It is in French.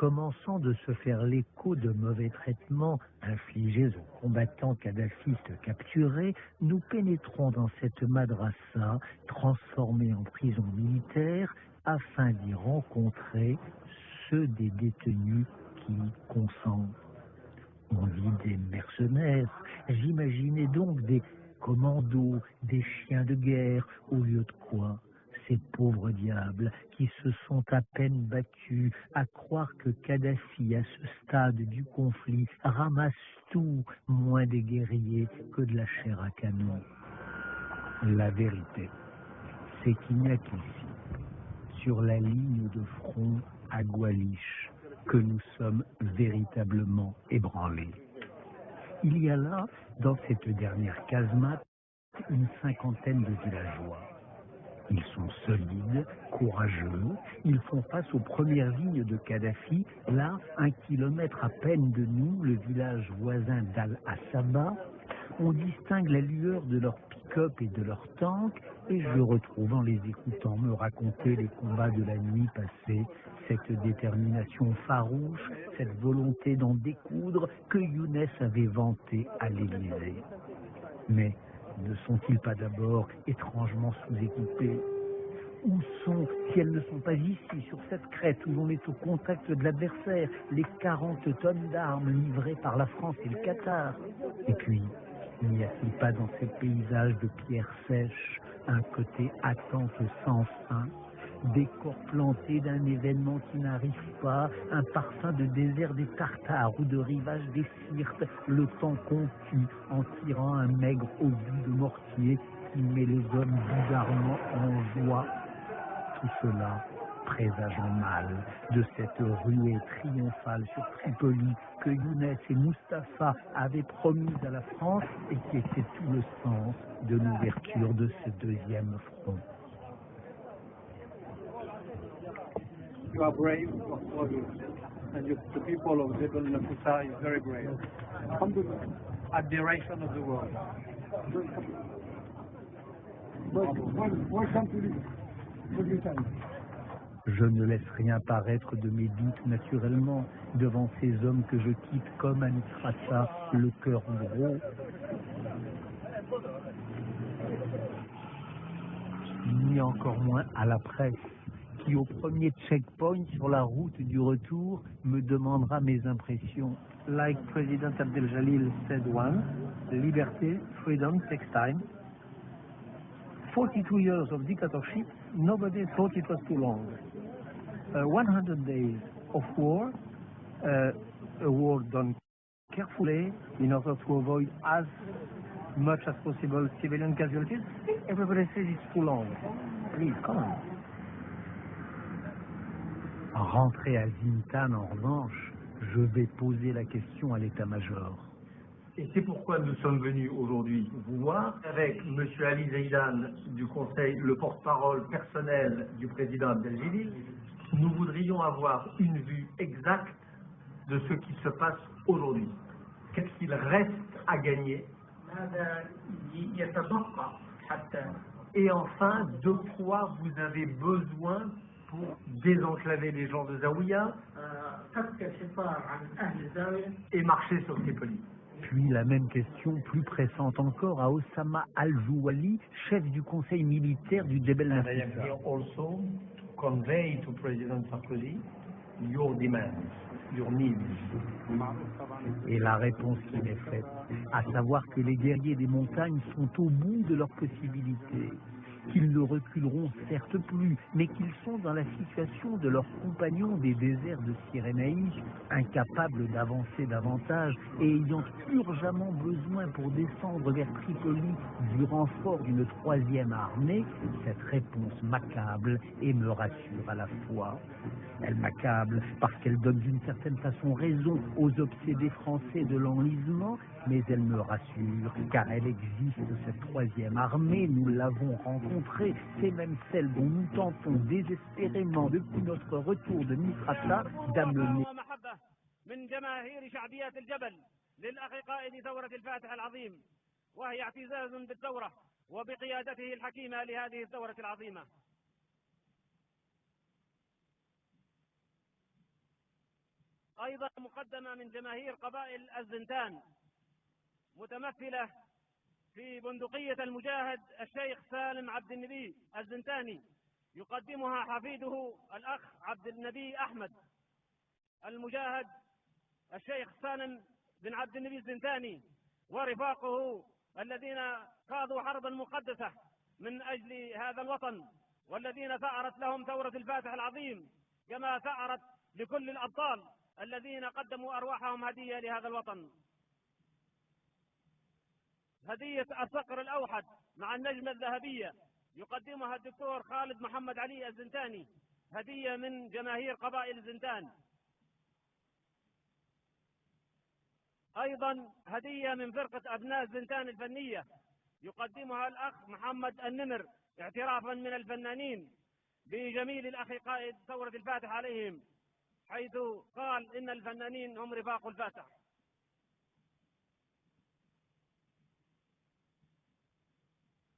commençant de se faire l'écho de mauvais traitements infligés aux combattants kadhafistes capturés, nous pénétrons dans cette madrasa transformée en prison militaire afin d'y rencontrer ceux des détenus qui y consentent. On vit des mercenaires, j'imaginais donc des commandos, des chiens de guerre, au lieu de quoi ces pauvres diables qui se sont à peine battus à croire que Kadhafi, à ce stade du conflit, ramasse tout, moins des guerriers que de la chair à canon. La vérité, c'est qu'il n'y a qu'ici, sur la ligne de front à Goualiche, que nous sommes véritablement ébranlés. Il y a là, dans cette dernière casemate, une cinquantaine de villageois. Ils sont solides, courageux, ils font face aux premières lignes de Kadhafi. Là, 1 kilomètre à peine de nous, le village voisin d'Al-Assaba, on distingue la lueur de leurs pick-up et de leurs tanks, et je retrouve en les écoutant me raconter les combats de la nuit passée, cette détermination farouche, cette volonté d'en découdre que Younes avait vantée à l'Élysée. Mais ne sont-ils pas d'abord étrangement sous-équipés? Où sont, si elles ne sont pas ici, sur cette crête où l'on est au contact de l'adversaire, les 40 tonnes d'armes livrées par la France et le Qatar? Et puis, n'y a-t-il pas dans ces paysages de pierres sèches un côté attente sans fin, des corps plantés d'un événement qui n'arrive pas, un parfum de désert des Tartares ou de rivage des Sirtes, le temps qu'on tue en tirant un maigre obus de mortier qui met les hommes bizarrement en joie. Tout cela présageant mal de cette ruée triomphale sur Tripoli que Younes et Mustapha avaient promise à la France et qui était tout le sens de l'ouverture de ce deuxième front. You are brave, and the people of Jebel Nafisa is very brave. Admiration of the world. Welcome to this. Je ne laisse rien paraître de mes doutes naturellement devant ces hommes que je quitte comme à Misrata, le cœur gros. Ni encore moins à la presse, qui au premier checkpoint sur la route du retour me demandera mes impressions. Like President Abdel Jalil said once, liberty, freedom takes time. 42 years of dictatorship, nobody thought it was too long. 100 days of war, a war done carefully in order to avoid as much as possible civilian casualties. Everybody says it's too long. Please, come on. Rentré à Zintan, en revanche, je vais poser la question à l'état-major. Et c'est pourquoi nous sommes venus aujourd'hui vous voir avec M. Ali Zeidan du Conseil, le porte-parole personnel du président Abdel-Jalil. Nous voudrions avoir une vue exacte de ce qui se passe aujourd'hui. Qu'est-ce qu'il reste à gagner? Et enfin, de quoi vous avez besoin pour désenclaver les gens de Zawiya et marcher sur Tripoli? Puis la même question, plus pressante encore, à Osama Al-Jouali, chef du conseil militaire du Jebel And I am Nafisa. here also to convey to President Sarkozy your demands, your needs. Et la réponse qui m'est faite, à savoir que les guerriers des montagnes sont au bout de leurs possibilités, qu'ils ne reculeront certes plus, mais qu'ils sont dans la situation de leurs compagnons des déserts de Cyrénaïque, incapables d'avancer davantage et ayant urgemment besoin pour descendre vers Tripoli du renfort d'une troisième armée. Cette réponse m'accable et me rassure à la fois. Elle m'accable parce qu'elle donne d'une certaine façon raison aux obsédés français de l'enlisement, mais elle me rassure car elle existe, cette troisième armée, nous l'avons rencontrée, c'est même celle dont nous tentons désespérément depuis notre retour de Misrata d'amener. أيضا مقدمة من جماهير قبائل الزنتان متمثلة في بندقية المجاهد الشيخ سالم عبد النبي الزنتاني، يقدمها حفيده الأخ عبد النبي أحمد. المجاهد الشيخ سالم بن عبد النبي الزنتاني ورفاقه الذين خاضوا حربا مقدسة من أجل هذا الوطن، والذين ثأرت لهم ثورة الفاتح العظيم، كما ثأرت لكل الأبطال الذين قدموا أرواحهم هدية لهذا الوطن. هدية الصقر الأوحد مع النجمة الذهبية يقدمها الدكتور خالد محمد علي الزنتاني، هدية من جماهير قبائل الزنتان. أيضا هدية من فرقة أبناء الزنتان الفنية يقدمها الأخ محمد النمر، اعترافا من الفنانين بجميل الأخ قائد ثورة الفاتح عليهم، حيث قال إن الفنانين هم رفاق الفاتح.